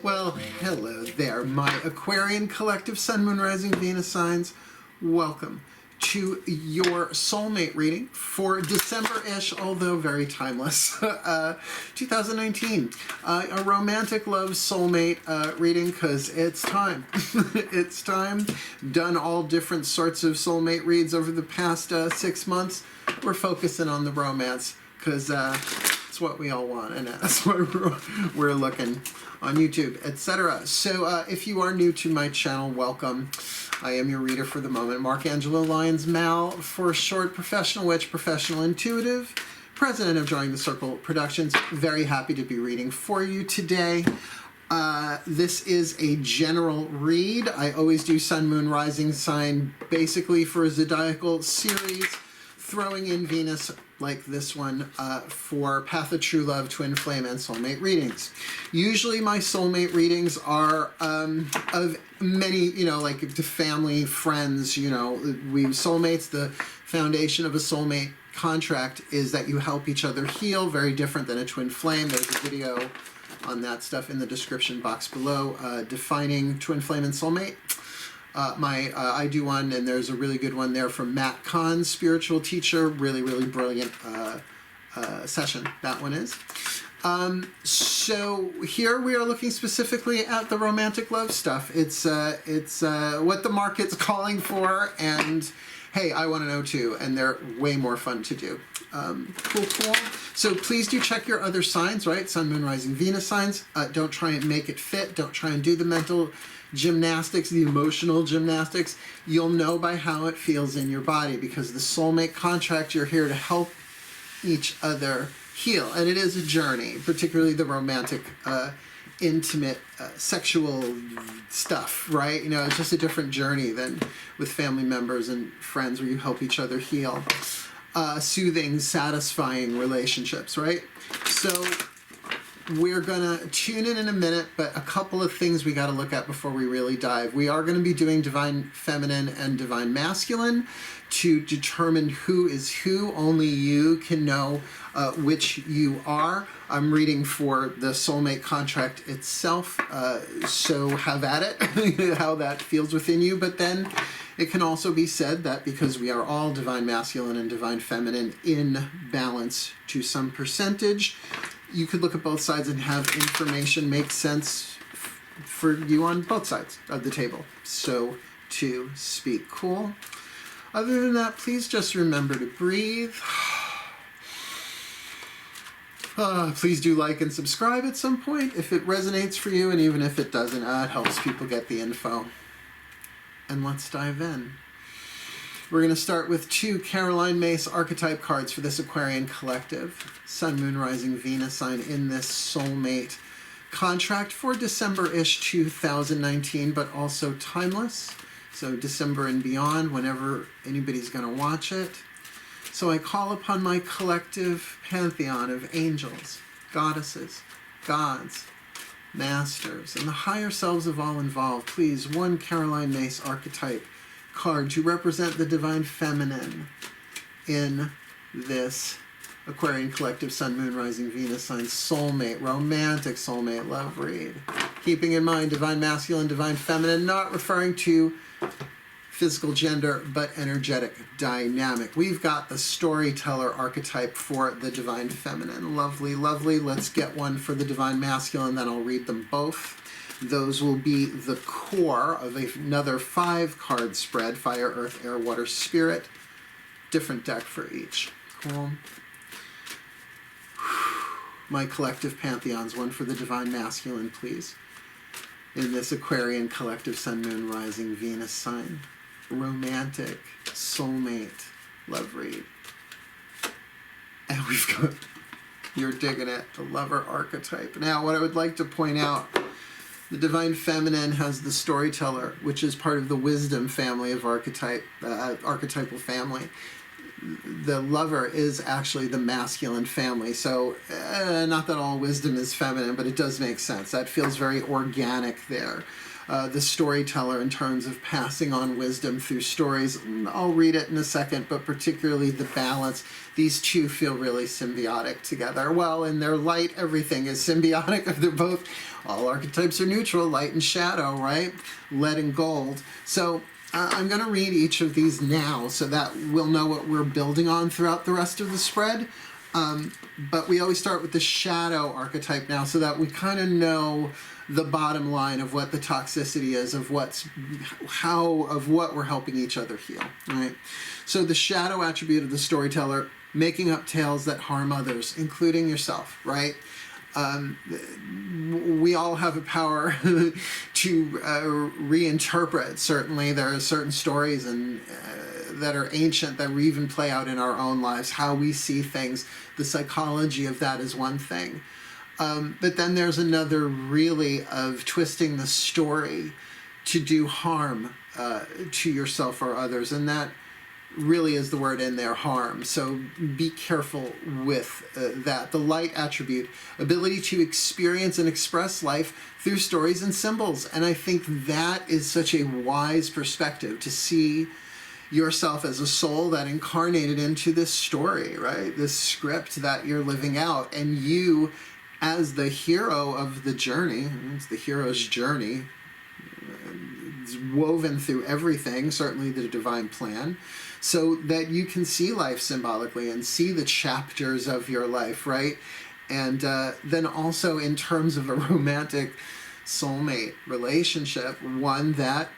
Well, hello there, my Aquarian collective Sun, Moon, Rising, Venus signs. Welcome to your soulmate reading for December-ish, although very timeless, 2019. A romantic love soulmate reading, because it's time. It's time. Done all different sorts of soulmate reads over the past 6 months. We're focusing on the romance, because it's what we all want, and that's what we're looking on YouTube, etc. So if you are new to my channel, welcome. I am your reader for the moment, Mark Angelo, Lyons, Mal, for short, professional witch, professional intuitive, president of Joining the Circle Productions. Very happy to be reading for you today. This is a general read. I always do Sun, Moon, Rising sign basically for a zodiacal series, throwing in Venus like this one for Path of True Love, Twin Flame, and Soulmate readings. Usually my soulmate readings are of many, you know, like to family, friends, you know, soulmates, the foundation of a soulmate contract is that you help each other heal, very different than a twin flame. There's a video on that stuff in the description box below, defining twin flame and soulmate. I do one, and there's a really good one there from Matt Kahn, spiritual teacher. Really, really brilliant session, that one is. So here we are looking specifically at the romantic love stuff. It's what the market's calling for, and hey, I want to know too, and they're way more fun to do. Cool. So please do check your other signs, right? Sun, Moon, Rising, Venus signs. Don't try and make it fit. Don't try and do the mental gymnastics, the emotional gymnastics. You'll know by how it feels in your body, because the soulmate contract, you're here to help each other heal. And it is a journey, particularly the romantic, intimate, sexual stuff, right? You know, it's just a different journey than with family members and friends where you help each other heal. Soothing, satisfying relationships, right? So we're gonna tune in a minute, but a couple of things we got to look at before we really dive. We are going to be doing divine feminine and divine masculine to determine who is who. Only you can know which you are. I'm reading for the soulmate contract itself, so have at it, how that feels within you. But then it can also be said that because we are all divine masculine and divine feminine in balance to some percentage, you could look at both sides and have information make sense for you on both sides of the table, so to speak. Cool. Other than that, please just remember to breathe. Please do like and subscribe at some point if it resonates for you, and even if it doesn't, it helps people get the info. And let's dive in. We're going to start with 2 Caroline Myss archetype cards for this Aquarian collective. Sun, Moon, Rising, Venus sign in this soulmate contract for December-ish 2019, but also timeless. So December and beyond, whenever anybody's going to watch it. So I call upon my collective pantheon of angels, goddesses, gods, masters, and the higher selves of all involved. Please, 1 Caroline Myss archetype card to represent the divine feminine in this Aquarian collective Sun, Moon, Rising, Venus sign soulmate, romantic soulmate love read. Keeping in mind divine masculine, divine feminine, not referring to physical gender, but energetic dynamic. We've got the storyteller archetype for the divine feminine. Lovely, lovely. Let's get one for the divine masculine, then I'll read them both. Those will be the core of another 5-card spread, fire, earth, air, water, spirit. Different deck for each. Cool. My collective pantheons, one for the divine masculine, please. In this Aquarian collective Sun, Moon, Rising, Venus sign. Romantic soulmate love read. And we've got, you're digging it, the lover archetype. Now, what I would like to point out, the divine feminine has the storyteller, which is part of the wisdom family of archetypal family. The lover is actually the masculine family. So not that all wisdom is feminine, but it does make sense. That feels very organic there. the storyteller in terms of passing on wisdom through stories. I'll read it in a second, but particularly the balance. These two feel really symbiotic together. Well, in their light, everything is symbiotic. They're both, all archetypes are neutral, light and shadow, right? Lead and gold. So I'm going to read each of these now so that we'll know what we're building on throughout the rest of the spread. But we always start with the shadow archetype now so that we kind of know the bottom line of what the toxicity is, of what we're helping each other heal, right? So the shadow attribute of the storyteller, making up tales that harm others, including yourself, right? We all have a power to reinterpret. Certainly there are certain stories and that are ancient that we even play out in our own lives, how we see things. The psychology of that is one thing. But then there's another really of twisting the story to do harm to yourself or others, and that really is the word in there, harm. So be careful with that. The light attribute, ability to experience and express life through stories and symbols. And I think that is such a wise perspective, to see yourself as a soul that incarnated into this story, right? This script that you're living out, and you as the hero of the journey. It's the hero's journey. It's woven through everything, certainly the divine plan, so that you can see life symbolically and see the chapters of your life, right? And then also in terms of a romantic soulmate relationship, one that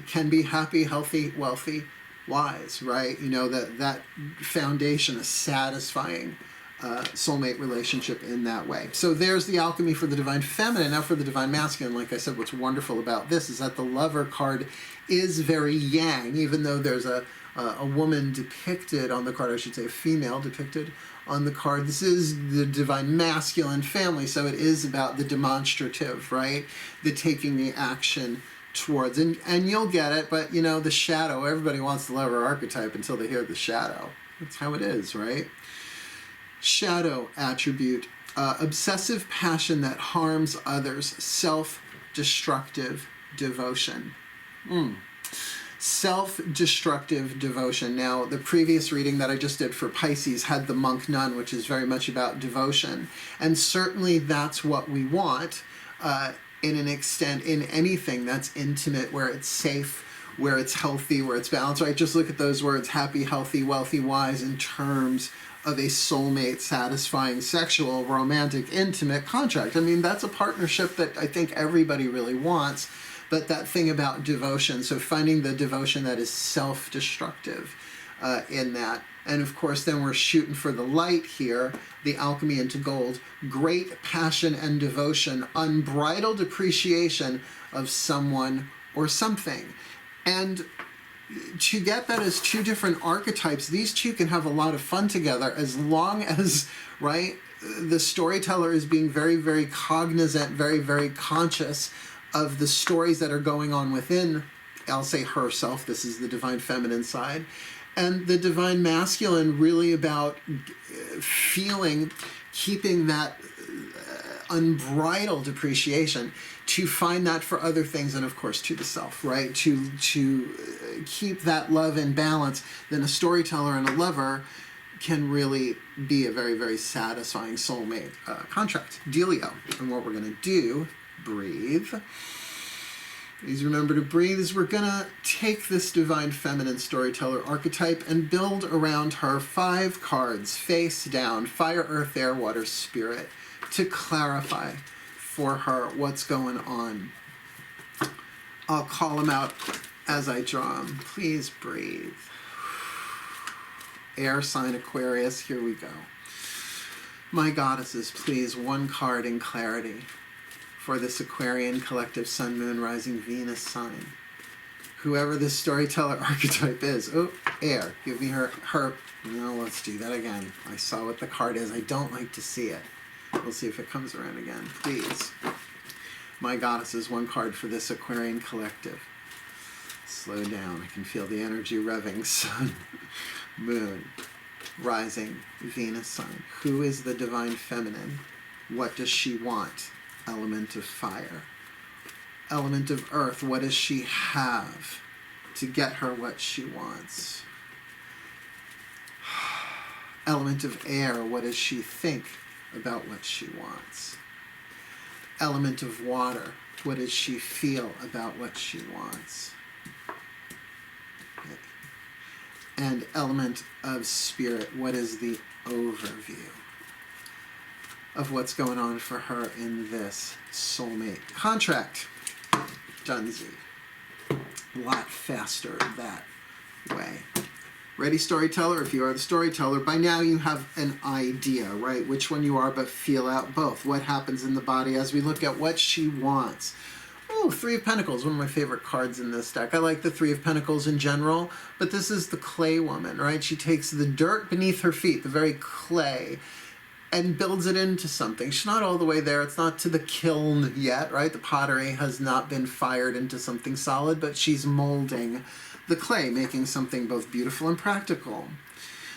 can be happy, healthy, wealthy, wise, right? You know, that foundation, a satisfying soulmate relationship in that way. So there's the alchemy for the divine feminine. Now for the divine masculine, like I said, what's wonderful about this is that the lover card is very yang, even though there's a woman depicted on the card, I should say a female depicted on the card. This is the divine masculine family, so it is about the demonstrative, right? The taking the action towards, and you'll get it, but you know, the shadow, everybody wants the lover archetype until they hear the shadow. That's how it is, right? Shadow attribute, obsessive passion that harms others, self-destructive devotion. Self-destructive devotion. Now, the previous reading that I just did for Pisces had the monk nun, which is very much about devotion. And certainly that's what we want in an extent, in anything that's intimate, where it's safe, where it's healthy, where it's balanced, right? Just look at those words, happy, healthy, wealthy, wise, in terms of a soulmate, satisfying, sexual, romantic, intimate contract. I mean, that's a partnership that I think everybody really wants, but that thing about devotion, so finding the devotion that is self-destructive in that. And of course, then we're shooting for the light here, the alchemy into gold, great passion and devotion, unbridled appreciation of someone or something. And to get that as two different archetypes, these two can have a lot of fun together as long as, right, the storyteller is being very, very cognizant, very, very conscious of the stories that are going on within, I'll say herself, this is the divine feminine side, and the divine masculine really about feeling, keeping that unbridled appreciation, to find that for other things, and of course to the self, right? To keep that love in balance. Then a storyteller and a lover can really be a very, very satisfying soulmate contract. Dealio. And what we're going to do, breathe. Please remember to breathe, as we're going to take this divine feminine storyteller archetype and build around her 5 cards, face down, fire, earth, air, water, spirit, to clarify for her what's going on. I'll call them out as I draw them. Please breathe. Air sign Aquarius, here we go. My goddesses, please, one card in clarity for this Aquarian collective Sun, Moon, Rising, Venus sign. Whoever this storyteller archetype is. Oh, air. Give me her. No, let's do that again. I saw what the card is. I don't like to see it. We'll see if it comes around again. Please. My goddesses, one card for this Aquarian collective. Slow down. I can feel the energy revving. Sun, Moon, Rising, Venus sign. Who is the divine feminine? What does she want? Element of fire. Element of earth, what does she have to get her what she wants? Element of air, what does she think about what she wants? Element of water, what does she feel about what she wants? And element of spirit, what is the overview of what's going on for her in this soulmate contract? Dunsey. A lot faster that way. Ready, storyteller? If you are the storyteller, by now you have an idea, right? Which one you are, but feel out both. What happens in the body as we look at what she wants. Oh, Three of Pentacles, one of my favorite cards in this deck. I like the Three of Pentacles in general, but this is the clay woman, right? She takes the dirt beneath her feet, the very clay, and builds it into something. She's not all the way there. It's not to the kiln yet, right? The pottery has not been fired into something solid, but she's molding the clay, making something both beautiful and practical.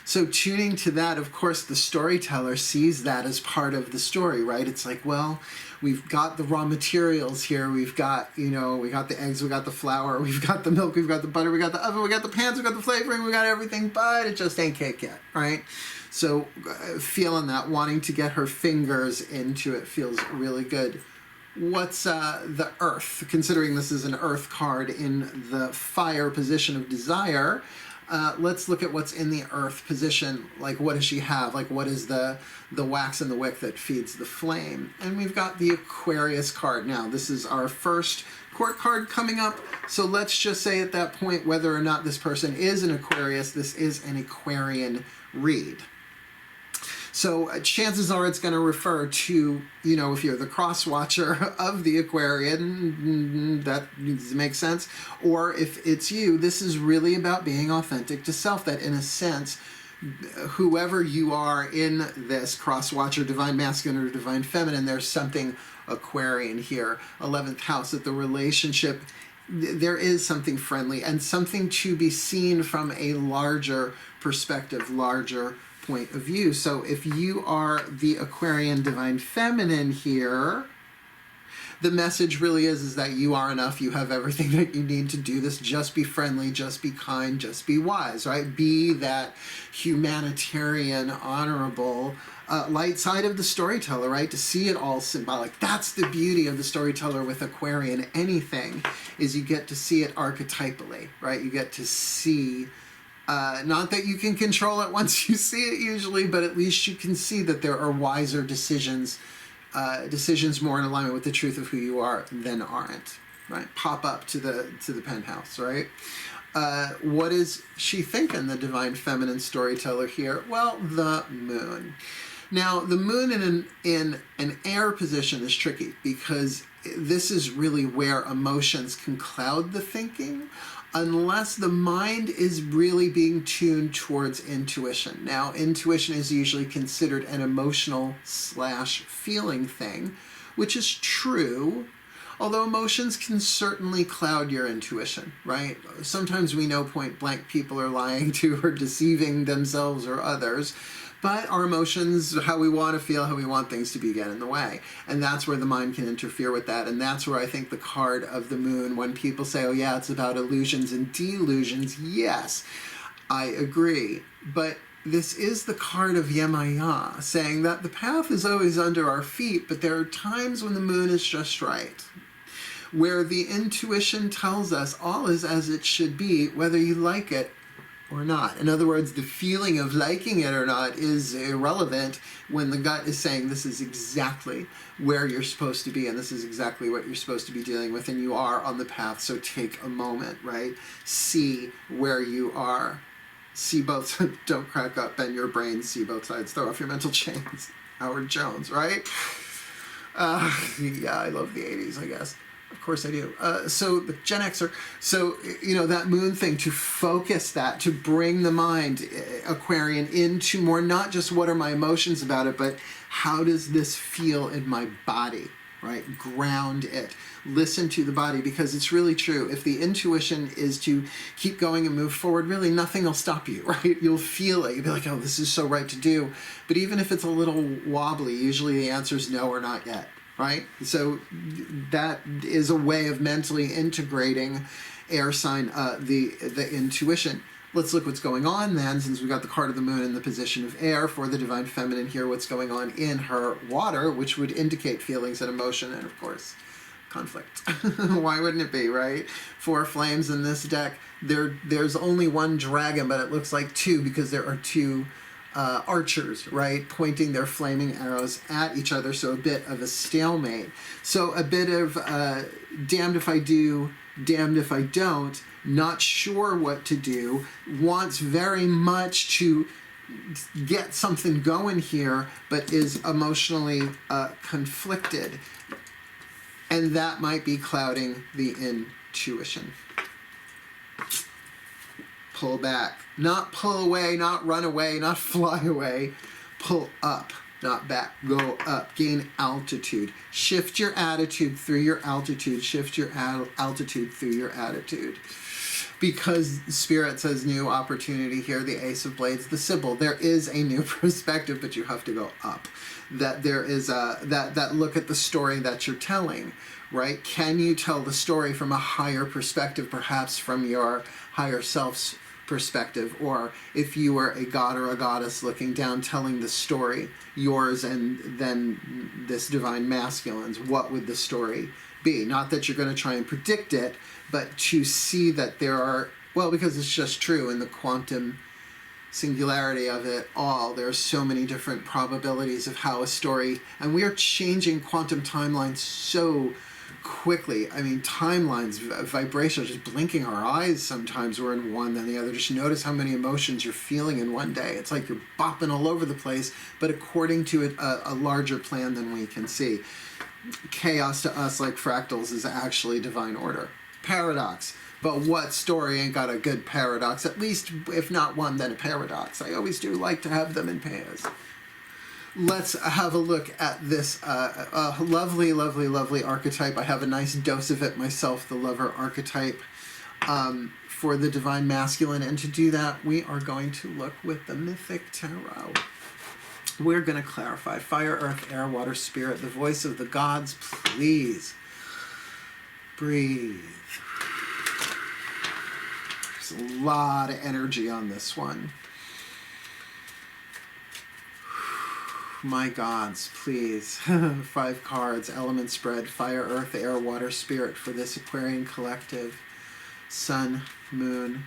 So tuning to that, of course, the storyteller sees that as part of the story, right? It's like, well, we've got the raw materials here. We've got, you know, we got the eggs, we got the flour, we've got the milk, we've got the butter, we got the oven, we got the pans, we got the flavoring, we got everything, but it just ain't cake yet, right? So feeling that, wanting to get her fingers into it feels really good. What's the earth? Considering this is an earth card in the fire position of desire, let's look at what's in the earth position. Like, what does she have? Like, what is the wax and the wick that feeds the flame? And we've got the Aquarius card. Now, this is our first court card coming up. So let's just say at that point, whether or not this person is an Aquarius, this is an Aquarian read. So chances are it's going to refer to, you know, if you're the cross watcher of the Aquarian, that makes sense. Or if it's you, this is really about being authentic to self, that in a sense, whoever you are in this cross watcher, divine masculine or divine feminine, there's something Aquarian here. 11th house, that the relationship, there is something friendly and something to be seen from a larger perspective, larger point of view. So if you are the Aquarian divine feminine here, the message really is that you are enough. You have everything that you need to do this. Just be friendly, just be kind, just be wise, right? Be that humanitarian, honorable, light side of the storyteller, right? To see it all symbolic. That's the beauty of the storyteller with Aquarian anything, is you get to see it archetypally, right? You get to see not that you can control it once you see it usually, but at least you can see that there are wiser decisions, decisions more in alignment with the truth of who you are than aren't, right? Pop up to the penthouse, right? What is she thinking, the divine feminine storyteller here? Well, the moon. Now, the moon in an air position is tricky because this is really where emotions can cloud the thinking, unless the mind is really being tuned towards intuition. Now, intuition is usually considered an emotional / feeling thing, which is true, although emotions can certainly cloud your intuition, right? Sometimes we know point blank people are lying to or deceiving themselves or others, but our emotions, how we want to feel, how we want things to be, get in the way. And that's where the mind can interfere with that. And that's where I think the card of the moon, when people say, oh yeah, it's about illusions and delusions, yes, I agree. But this is the card of Yemaya, saying that the path is always under our feet, but there are times when the moon is just right, where the intuition tells us all is as it should be, whether you like it or not. In other words, the feeling of liking it or not is irrelevant when the gut is saying this is exactly where you're supposed to be and this is exactly what you're supposed to be dealing with, and you are on the path. So take a moment, right? See where you are. See both, don't crack up, bend your brain, see both sides, throw off your mental chains. Howard Jones, right? Yeah, I love the 80s, I guess. Of course I do. So the Gen Xer, so, you know, that moon thing, to focus that, to bring the mind, Aquarian, into more, not just what are my emotions about it, but how does this feel in my body, right? Ground it. Listen to the body, because it's really true. If the intuition is to keep going and move forward, really nothing will stop you, right? You'll feel it. You'll be like, oh, this is so right to do. But even if it's a little wobbly, usually the answer is no or not yet. right? So that is a way of mentally integrating air sign, the intuition. Let's look what's going on then, since we've got the card of the moon in the position of air for the divine feminine here, what's going on in her water, which would indicate feelings and emotion and, of course, conflict. Why wouldn't it be, right? 4 flames in this deck. There's only one dragon, but it looks like 2 because there are 2 archers, right, pointing their flaming arrows at each other, so a bit of a stalemate. So a bit of damned if I do, damned if I don't, not sure what to do, wants very much to get something going here, but is emotionally conflicted. And that might be clouding the intuition. Pull back. Not pull away, not run away, not fly away. Pull up, not back. Go up. Gain altitude. Shift your attitude through your altitude. Shift your altitude through your attitude. Because Spirit says new opportunity here, the Ace of Blades, the Sibyl. There is a new perspective, but you have to go up. That there is that look at the story that you're telling, right? Can you tell the story from a higher perspective, perhaps from your higher self's perspective? Or if you were a god or a goddess looking down, telling the story, yours and then this divine masculine's, what would the story be? Not that you're going to try and predict it, but to see that there are, well, because it's just true in the quantum singularity of it all, there are so many different probabilities of how a story, and we are changing quantum timelines so quickly. I mean, timelines, vibrations, just blinking our eyes sometimes, we're in one then the other. Just notice how many emotions you're feeling in one day. It's like you're bopping all over the place, but according to a larger plan than we can see. Chaos to us, like fractals, is actually divine order. Paradox. But what story ain't got a good paradox? At least, if not one, then a paradox. I always do like to have them in pairs. Let's have a look at this lovely, lovely, lovely archetype. I have a nice dose of it myself, the lover archetype, for the divine masculine. And to do that, we are going to look with the Mythic Tarot. We're going to clarify fire, earth, air, water, spirit, the voice of the gods. Please breathe. There's a lot of energy on this one. My gods, please. 5 cards, element spread, fire, earth, air, water, spirit for this Aquarian collective. Sun, moon,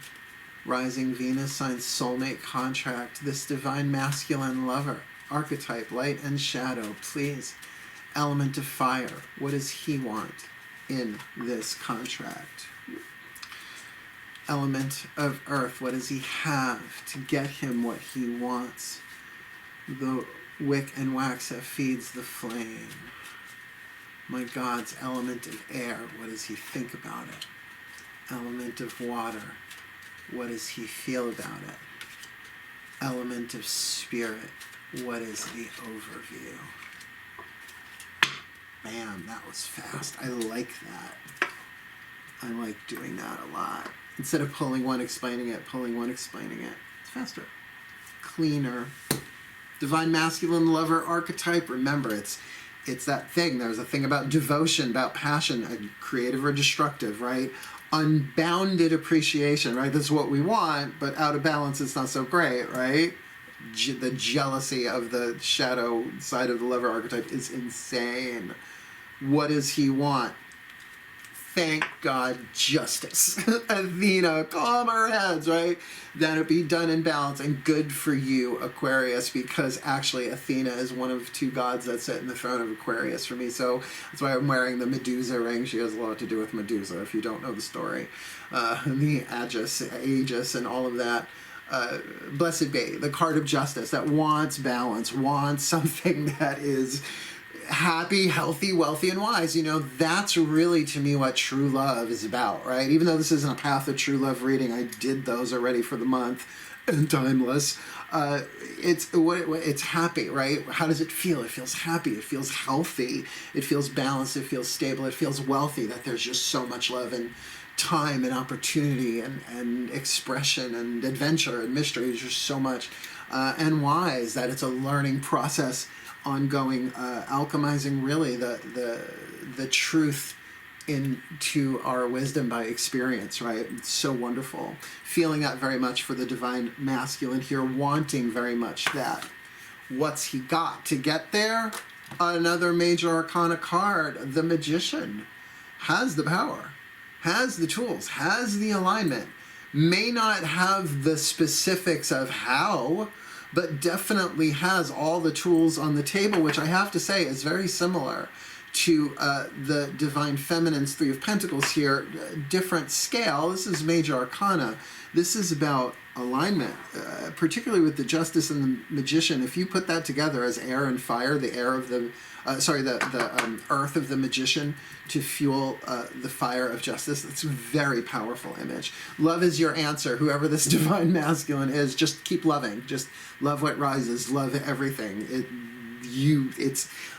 rising Venus sign, soulmate contract, this divine masculine lover, archetype, light and shadow, please. Element of fire, what does he want in this contract? Element of earth, what does he have to get him what he wants? The wick and wax that feeds the flame. My God's element of air, what does he think about it? Element of water, what does he feel about it? Element of spirit, what is the overview? Man, that was fast. I like that. I like doing that a lot. Instead of pulling one, explaining it, pulling one, explaining it. It's faster. Cleaner. Divine masculine lover archetype. Remember, it's that thing. There's a thing about devotion, about passion, creative or destructive, right? Unbounded appreciation, right? This is what we want, but out of balance, it's not so great, right? The jealousy of the shadow side of the lover archetype is insane. What does he want? Thank God, justice. Athena, calm our heads, right? That it be done in balance, and good for you, Aquarius, because actually Athena is one of 2 gods that sit in the throne of Aquarius for me. So that's why I'm wearing the Medusa ring. She has a lot to do with Medusa, if you don't know the story. The Aegis, and all of that. Blessed be, the card of justice that wants balance, wants something that is happy, healthy, wealthy, and wise. You know, that's really, to me, what true love is about, right? Even though this isn't a Path of True Love reading, I did those already for the month, and timeless. It's happy, right? How does it feel? It feels happy. It feels healthy. It feels balanced. It feels stable. It feels wealthy, that there's just so much love and time and opportunity and expression and adventure and mystery. There's just so much. And wise, that it's a learning process ongoing alchemizing really the truth into our wisdom by experience, right? It's so wonderful. Feeling that very much for the divine masculine here, wanting very much that. What's he got to get there? Another major arcana card, the Magician. Has the power, has the tools, has the alignment. May not have the specifics of how, but definitely has all the tools on the table, which I have to say is very similar to the Divine Feminine's Three of Pentacles here. Different scale. This is major arcana. This is about alignment, particularly with the Justice and the Magician. If you put that together as air and fire, the air of the the earth of the Magician to fuel the fire of justice, it's a very powerful image. Love is your answer. Whoever this divine masculine is, just keep loving. Just love what rises. Love everything.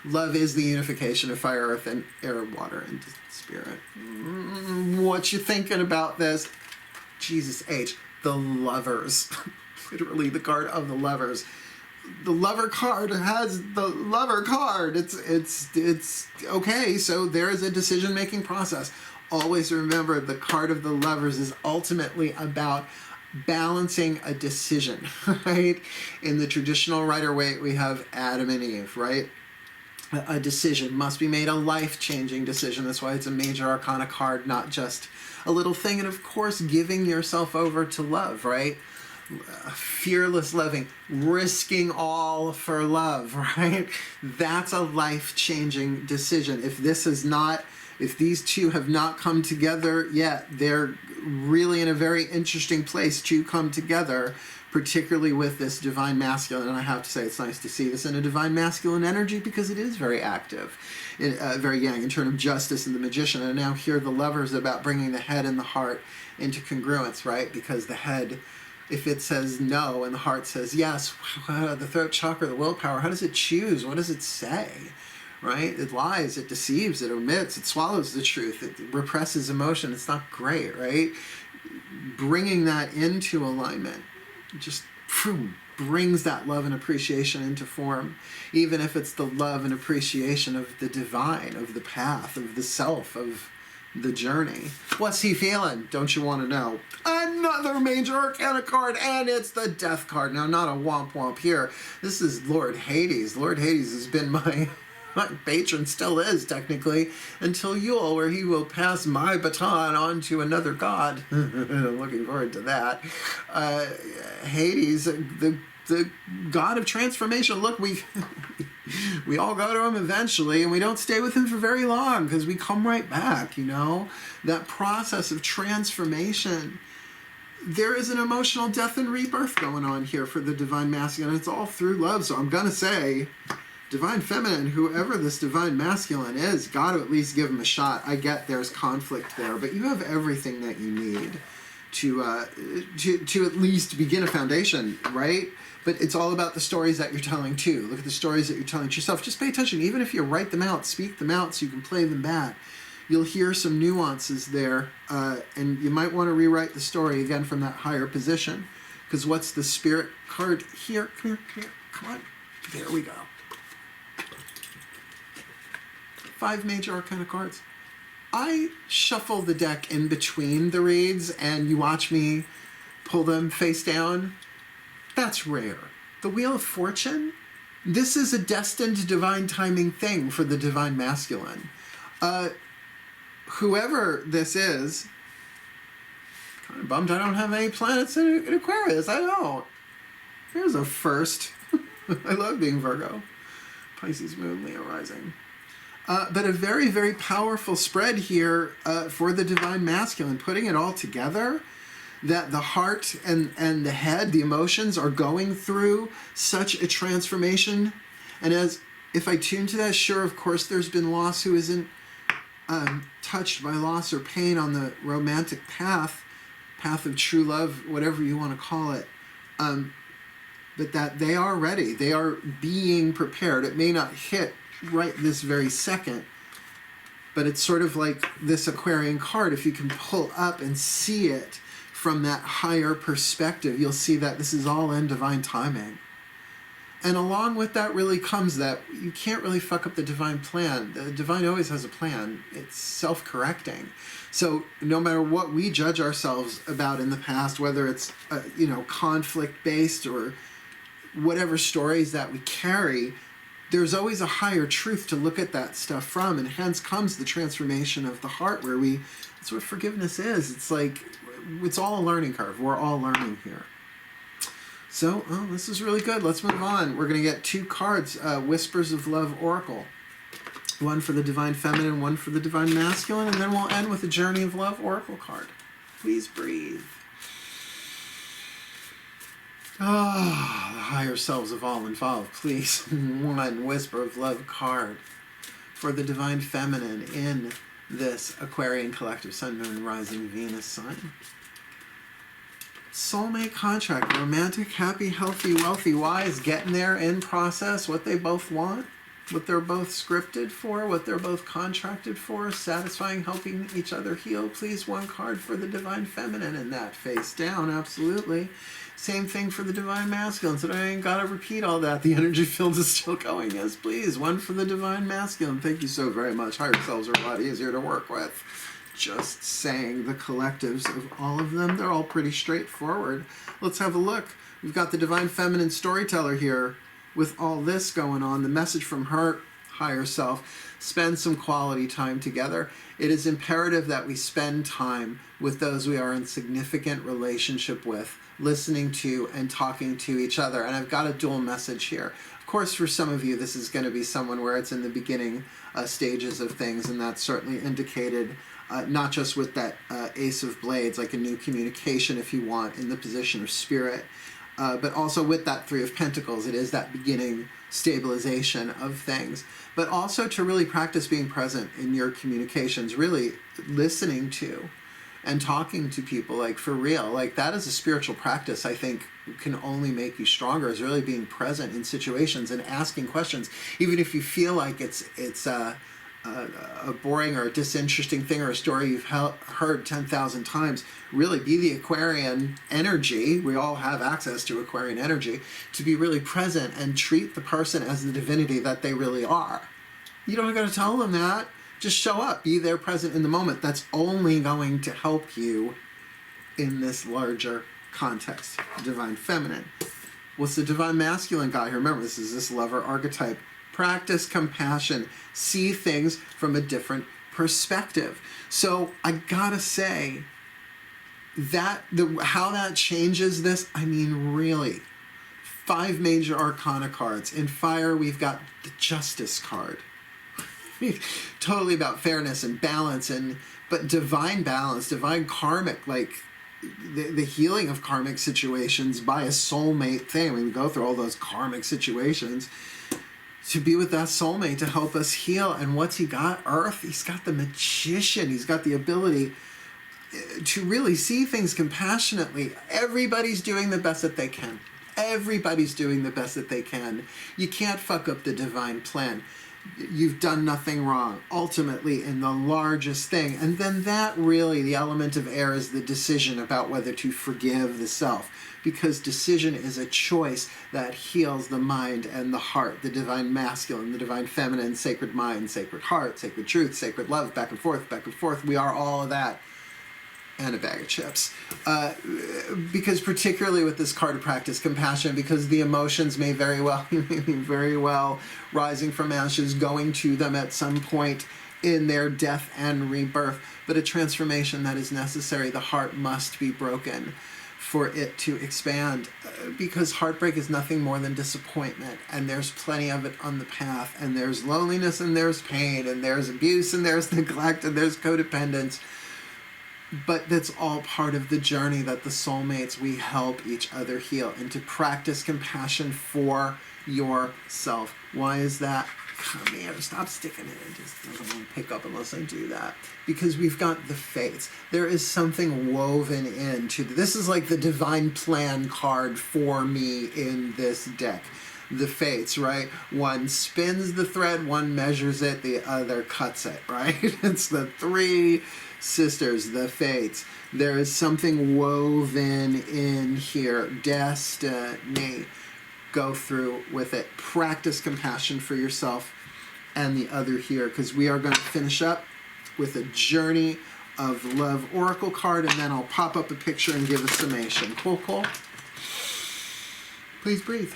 Love is the unification of fire, earth, and air, water, and spirit. What you thinking about this? Jesus H. The Lovers. Literally the card of the Lovers. The Lover card has the Lover card. It's okay, so there is a decision-making process. Always remember the card of the Lovers is ultimately about balancing a decision, right? In the traditional Rider-Waite, we have Adam and Eve, right? A decision must be made, a life-changing decision. That's why it's a major arcana card, not just a little thing. And of course, giving yourself over to love, right? Fearless loving, risking all for love, right? That's a life-changing decision. If these two have not come together yet, they're really in a very interesting place to come together, particularly with this divine masculine. And I have to say, it's nice to see this in a divine masculine energy because it is very active, very yang in terms of justice and the Magician. And now here the Lover is about bringing the head and the heart into congruence, right? Because the head, if it says no and the heart says yes, the throat chakra, the willpower, how does it choose? What does it say? Right? It lies, it deceives, it omits, it swallows the truth, it represses emotion. It's not great, right? Bringing that into alignment just brings that love and appreciation into form, even if it's the love and appreciation of the divine, of the path, of the self, of the journey. What's he feeling? Don't you want to know? Another major arcana card, and it's the Death card. Now, not a womp womp here. This is Lord Hades. Lord Hades has been my patron, still is technically, until Yule, where he will pass my baton on to another god. I'm looking forward to that. Hades, the god of transformation. Look, we all go to him eventually, and we don't stay with him for very long because we come right back, you know? That process of transformation. There is an emotional death and rebirth going on here for the divine masculine. It's all through love, so I'm going to say divine feminine, whoever this divine masculine is, got to at least give him a shot. I get there's conflict there, but you have everything that you need to at least begin a foundation, right? But it's all about the stories that you're telling too. Look at the stories that you're telling to yourself. Just pay attention. Even if you write them out, speak them out so you can play them back, you'll hear some nuances there, and you might want to rewrite the story again from that higher position. Because what's the Spirit card here? Come here, come on. There we go. 5 major arcana cards. I shuffle the deck in between the reads, and you watch me pull them face down. That's rare. The Wheel of Fortune, this is a destined divine timing thing for the divine masculine. Whoever this is, kind of bummed I don't have any planets in Aquarius. I don't. Here's a first. I love being Virgo. Pisces, Moon, Leo, Rising. But a very, very powerful spread here for the divine masculine, putting it all together, that the heart and the head, the emotions are going through such a transformation. And if I tune to that, sure, of course, there's been loss. Who isn't touched by loss or pain on the romantic path of true love, whatever you want to call it. But that they are ready. They are being prepared. It may not hit right this very second, but it's sort of like this Aquarian card. If you can pull up and see it from that higher perspective, you'll see that this is all in divine timing. And along with that really comes that you can't really fuck up the divine plan. The divine always has a plan. It's self-correcting. So no matter what we judge ourselves about in the past, whether it's, conflict-based or whatever stories that we carry, there's always a higher truth to look at that stuff from. And hence comes the transformation of the heart where that's what forgiveness is. It's like, it's all a learning curve. We're all learning here. So, this is really good. Let's move on. We're going to get 2 cards, Whispers of Love Oracle. One for the Divine Feminine, one for the Divine Masculine, and then we'll end with the Journey of Love Oracle card. Please breathe. The higher selves of all involved, please. 1 Whisper of Love card for the Divine Feminine in this Aquarian Collective Sun, Moon, Rising, Venus sign. Soulmate contract, romantic, happy, healthy, wealthy, wise, getting there in process, what they both want, what they're both scripted for, what they're both contracted for, satisfying, helping each other heal. Please, 1 card for the Divine Feminine in that, face down, absolutely. Same thing for the Divine Masculine, so I ain't gotta repeat all that. The energy field is still going. Yes, please, 1 for the Divine Masculine. Thank you so very much. Higher selves are a lot easier to work with. Just saying, the collectives of all of them, they're all pretty straightforward. Let's have a look. We've got the Divine Feminine Storyteller here with all this going on. The message from her higher self: spend some quality time together. It is imperative that we spend time with those we are in significant relationship with, listening to and talking to each other. And I've got a dual message here. Of course, for some of you, this is going to be someone where it's in the beginning stages of things, and that's certainly indicated not just with that Ace of Blades, like a new communication, if you want, in the position of spirit, but also with that 3 of Pentacles. It is that beginning stabilization of things, but also to really practice being present in your communications, really listening to and talking to people, like for real. Like, that is a spiritual practice I think can only make you stronger, is really being present in situations and asking questions, even if you feel like it's a boring or a disinteresting thing or a story you've heard 10,000 times. Really be the Aquarian energy. We all have access to Aquarian energy, to be really present and treat the person as the divinity that they really are. You don't got to tell them that. Just show up. Be there, present in the moment. That's only going to help you in this larger context. Divine Feminine. What's the Divine Masculine got here? Remember, this is this lover archetype. Practice compassion. See things from a different perspective. So I gotta say that how that changes this, I mean, really. 5 major arcana cards. In fire, we've got the Justice card. Totally about fairness and balance, but divine balance, divine karmic, like the healing of karmic situations by a soulmate thing. I mean, we go through all those karmic situations to be with that soulmate to help us heal. And what's he got? Earth. He's got the Magician. He's got the ability to really see things compassionately. Everybody's doing the best that they can. Everybody's doing the best that they can. You can't fuck up the divine plan. You've done nothing wrong, ultimately, in the largest thing. And then that really, the element of air, is the decision about whether to forgive the self. Because decision is a choice that heals the mind and the heart. The Divine Masculine, the Divine Feminine, sacred mind, sacred heart, sacred truth, sacred love, back and forth, back and forth. We are all of that. And a bag of chips. Because particularly with this card of practice compassion, because the emotions may very well rising from ashes, going to them at some point in their death and rebirth, but a transformation that is necessary. The heart must be broken for it to expand, because heartbreak is nothing more than disappointment, and there's plenty of it on the path, and there's loneliness, and there's pain, and there's abuse, and there's neglect, and there's codependence. But that's all part of the journey that the soulmates, we help each other heal, and to practice compassion for yourself. Why is that? Come here, stop sticking it. It just doesn't want to pick up unless I do that. Because we've got the fates. There is something woven into this. Is like the divine plan card for me in this deck. The fates, right? One spins the thread, one measures it, the other cuts it, right? It's the 3 sisters, the fates. There is something woven in here. Destiny. go through with it. Practice compassion for yourself and the other here, because we are going to finish up with a Journey of Love Oracle card, and then I'll pop up a picture and give a summation. Cool, cool? Please breathe.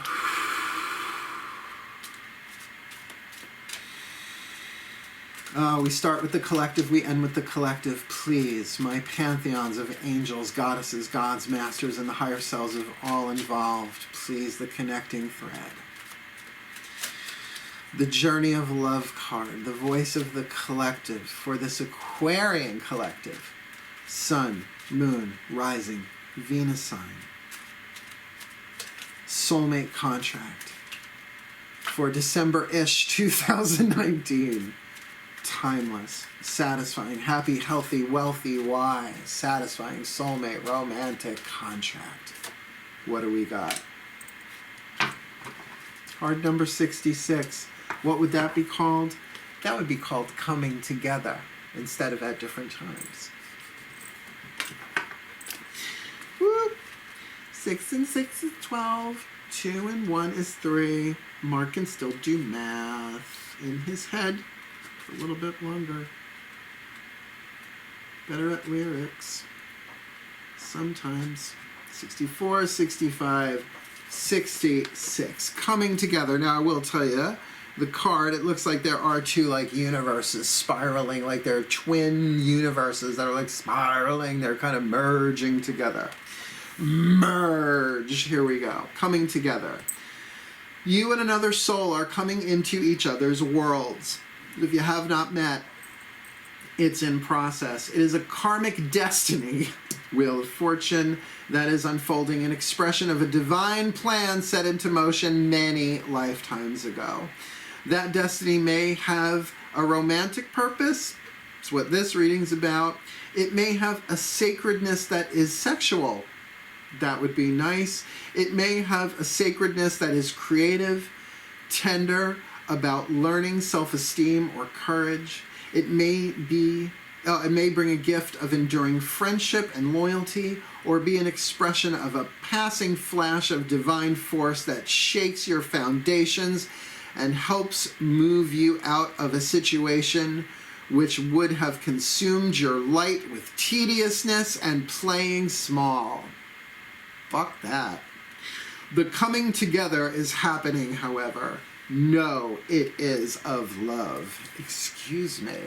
We start with the collective, we end with the collective. Please, my pantheons of angels, goddesses, gods, masters, and the higher selves of all involved, please, the connecting thread. The Journey of Love card, the voice of the collective for this Aquarian collective. Sun, Moon, Rising, Venus sign. Soulmate contract for December-ish 2019. Timeless, satisfying, happy, healthy, wealthy, wise, satisfying, soulmate, romantic contract. What do we got? Card number 66. What would that be called? That would be called coming together instead of at different times. Whoop. 6 and 6 is 12. 2 and 1 is 3. Mark can still do math in his head for a little bit longer. Better at lyrics. Sometimes. 64, 65, 66. Coming together. Now I will tell you, the card, it looks like there are two like universes spiraling, like they're twin universes that are like spiraling. They're kind of merging together. Merge. Here we go. Coming together. You and another soul are coming into each other's worlds. If you have not met, it's in process. It is a karmic destiny, Wheel of Fortune, that is unfolding, an expression of a divine plan set into motion many lifetimes ago. That destiny may have a romantic purpose. It's what this reading's about. It may have a sacredness that is sexual. That would be nice. It may have a sacredness that is creative, tender, about learning self-esteem or courage. It may bring a gift of enduring friendship and loyalty, or be an expression of a passing flash of divine force that shakes your foundations and helps move you out of a situation which would have consumed your light with tediousness and playing small. Fuck that. The coming together is happening, however. No, it is of love. Excuse me.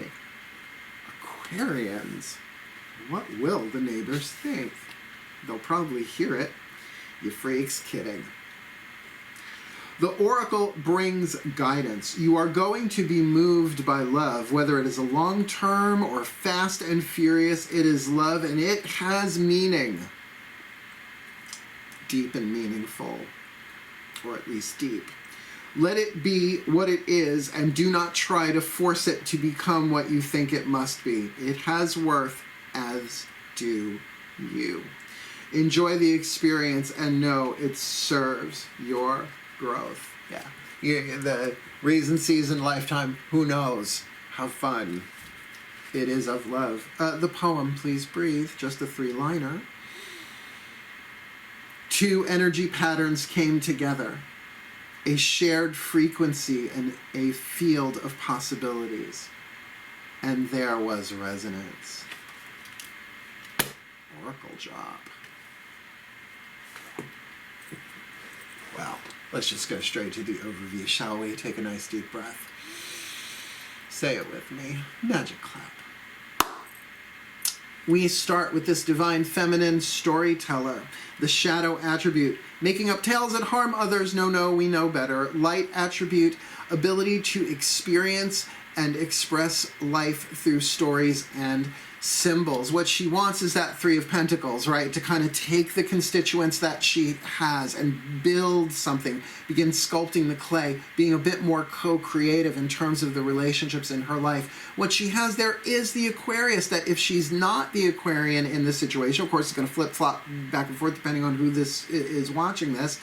Aquarians, what will the neighbors think? They'll probably hear it. You freaks, kidding. The oracle brings guidance. You are going to be moved by love, whether it is a long-term or fast and furious. It is love, and it has meaning. Deep and meaningful, or at least deep. Let it be what it is, and do not try to force it to become what you think it must be. It has worth, as do you. Enjoy the experience and know it serves your growth. Yeah. The reason, season, lifetime, who knows? How fun. It is of love. The poem, Please Breathe, just a 3-liner. Two energy patterns came together. A shared frequency and a field of possibilities. And there was resonance. Oracle job. Well, let's just go straight to the overview, shall we? Take a nice deep breath. Say it with me. Magic clap. We start with this divine feminine storyteller, the shadow attribute, making up tales that harm others. No, we know better. Light attribute, ability to experience and express life through stories and symbols. What she wants is that 3 of Pentacles, right? To kind of take the constituents that she has and build something, begin sculpting the clay, being a bit more co-creative in terms of the relationships in her life. What she has there is the Aquarius, that if she's not the Aquarian in this situation, of course it's going to flip-flop back and forth depending on who this is watching this,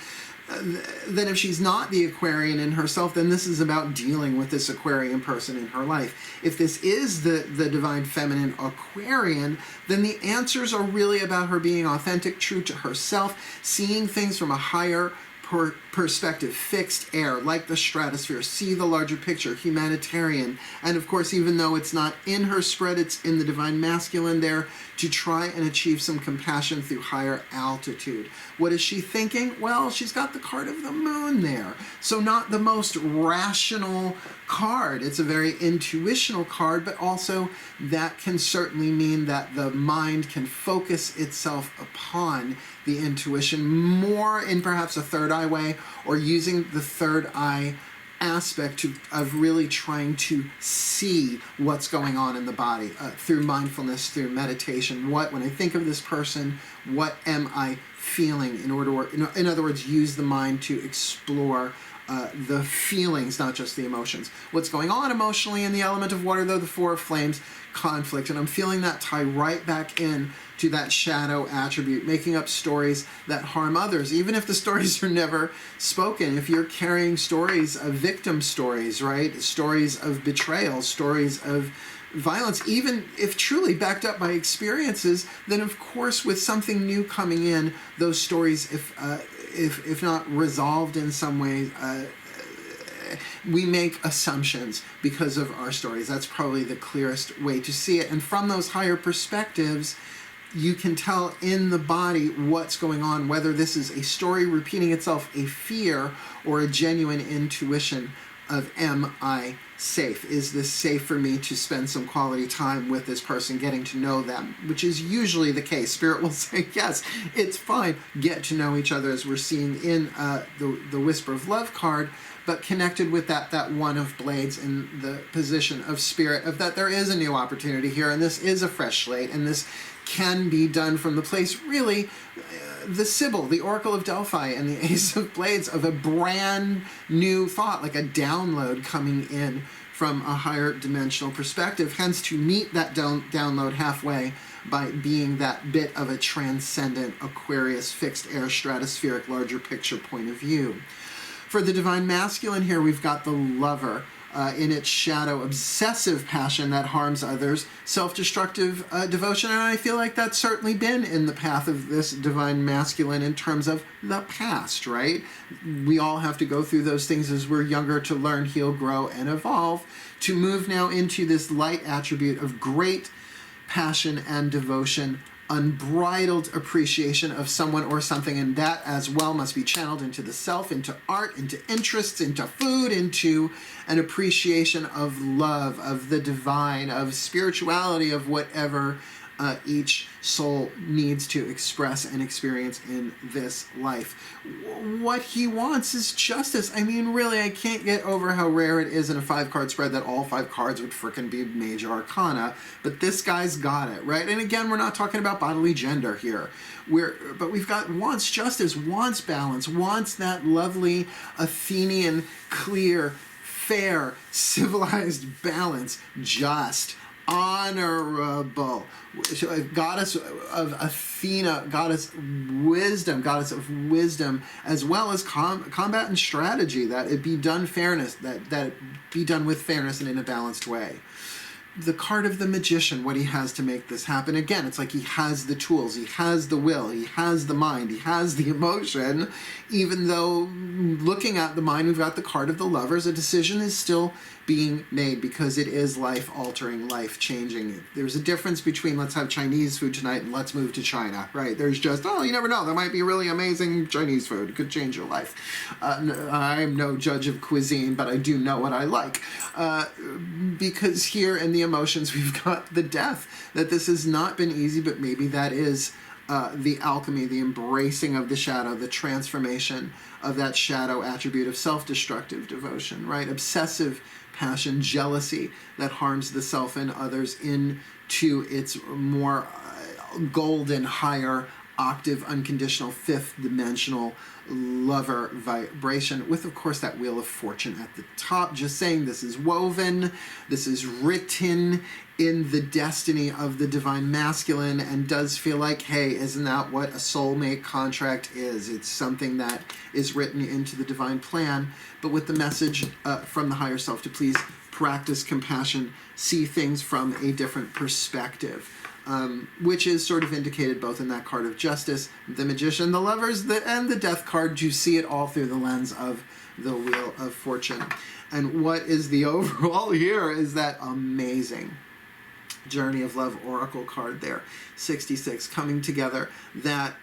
then if she's not the Aquarian in herself, then this is about dealing with this Aquarian person in her life. If this is the divine feminine Aquarian, then the answers are really about her being authentic, true to herself, seeing things from a higher perspective, fixed air, like the stratosphere, see the larger picture, humanitarian. And of course, even though it's not in her spread, it's in the divine masculine there, to try and achieve some compassion through higher altitude. What is she thinking? Well, she's got the card of the moon there. So not the most rational card. It's a very intuitional card, but also that can certainly mean that the mind can focus itself upon the intuition more in perhaps a third eye way, or using the third eye aspect of really trying to see what's going on in the body through mindfulness, through meditation. When I think of this person, what am I feeling? In other words, use the mind to explore the feelings, not just the emotions. What's going on emotionally in the element of water, though, the Four of Flames, conflict. And I'm feeling that tie right back in to that shadow attribute, making up stories that harm others, even if the stories are never spoken. If you're carrying stories of victim stories, right? Stories of betrayal, stories of violence, even if truly backed up by experiences, then of course with something new coming in, those stories, if not resolved in some way, we make assumptions because of our stories. That's probably the clearest way to see it. And from those higher perspectives, you can tell in the body what's going on, whether this is a story repeating itself, a fear, or a genuine intuition of, am I safe? Is this safe for me to spend some quality time with this person, getting to know them? Which is usually the case. Spirit will say, yes, it's fine. Get to know each other, as we're seeing in the Whisper of Love card, but connected with that One of Blades in the position of Spirit, of that there is a new opportunity here, and this is a fresh slate, and this can be done from the place, really, the Sibyl, the Oracle of Delphi, and the Ace of Blades, of a brand new thought, like a download coming in from a higher dimensional perspective. Hence, to meet that download halfway by being that bit of a transcendent Aquarius fixed air stratospheric larger picture point of view. For the divine masculine here, we've got the Lover. In its shadow, obsessive passion that harms others, self-destructive devotion, and I feel like that's certainly been in the path of this divine masculine in terms of the past, right? We all have to go through those things as we're younger to learn, heal, grow, and evolve, to move now into this light attribute of great passion and devotion, unbridled appreciation of someone or something, and that as well must be channeled into the self, into art, into interests, into food, into an appreciation of love, of the divine, of spirituality, of whatever each soul needs to express and experience in this life. What he wants is justice. I mean, really, I can't get over how rare it is in a 5-card spread that all 5 cards would frickin' be major arcana, but this guy's got it, right? And again, we're not talking about bodily gender here. But we've got wants justice, wants balance, wants that lovely Athenian, clear, fair, civilized balance, just, honorable, goddess of Athena, goddess of wisdom, as well as combat and strategy, that it be done fairness, that it be done with fairness and in a balanced way. The card of the Magician, what he has to make this happen. Again, it's like he has the tools, he has the will, he has the mind, he has the emotion, even though looking at the mind, we've got the card of the Lovers. A decision is still being made because it is life-altering, life-changing. There's a difference between let's have Chinese food tonight and let's move to China, right? There's just, oh, you never know, there might be really amazing Chinese food. It could change your life. I'm no judge of cuisine, but I do know what I like. Because here in the emotions, we've got the Death, that this has not been easy, but maybe that is the alchemy, the embracing of the shadow, the transformation of that shadow attribute of self-destructive devotion, right? Obsessive passion, jealousy that harms the self and others into its more golden, higher octave, unconditional, fifth dimensional lover vibration, with of course that Wheel of Fortune at the top, just saying this is woven, this is written in the destiny of the divine masculine, and does feel like, hey, isn't that what a soulmate contract is? It's something that is written into the divine plan, but with the message from the higher self to please practice compassion, see things from a different perspective. which is sort of indicated both in that card of Justice, the Magician, the Lovers, and the Death card. You see it all through the lens of the Wheel of Fortune. And what is the overall here is that amazing Journey of Love Oracle card there, 66, coming together, that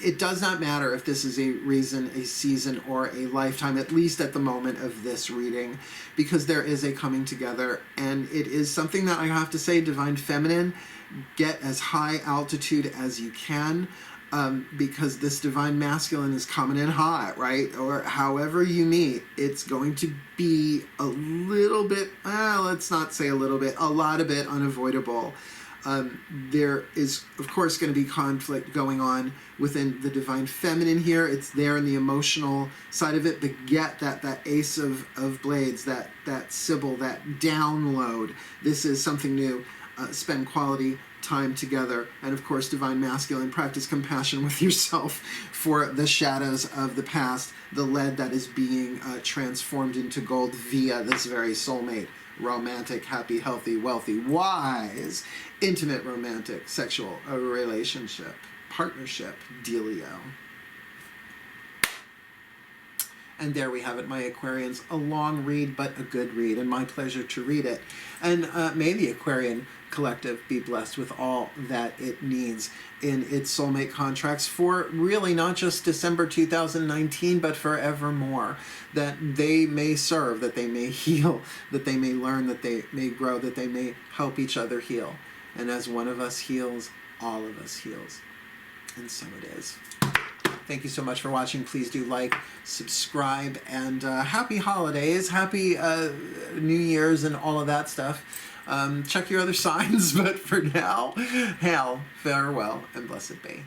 it does not matter if this is a reason, a season, or a lifetime, at least at the moment of this reading, because there is a coming together, and it is something that I have to say, Divine Feminine, get as high altitude as you can, because this Divine Masculine is coming in hot, right? Or however you meet, it's going to be a little bit, let's not say a little bit, a lot of it unavoidable. There is, of course, going to be conflict going on within the Divine Feminine here. It's there in the emotional side of it, but get that Ace of Blades, that Sybil, that download. This is something new. Spend quality time together. And of course, Divine Masculine, practice compassion with yourself for the shadows of the past, the lead that is being transformed into gold via this very soulmate. Romantic, happy, healthy, wealthy, wise, intimate, romantic, sexual, a relationship, partnership, dealio. And there we have it, my Aquarians. A long read, but a good read, and my pleasure to read it. And may the Aquarian Collective be blessed with all that it needs in its soulmate contracts for really not just December 2019, but forevermore. That they may serve, that they may heal, that they may learn, that they may grow, that they may help each other heal. And as one of us heals, all of us heals. And so it is. Thank you so much for watching. Please do like, subscribe, and happy holidays, happy New Year's, and all of that stuff. Check your other signs, but for now, hail, farewell, and blessed be.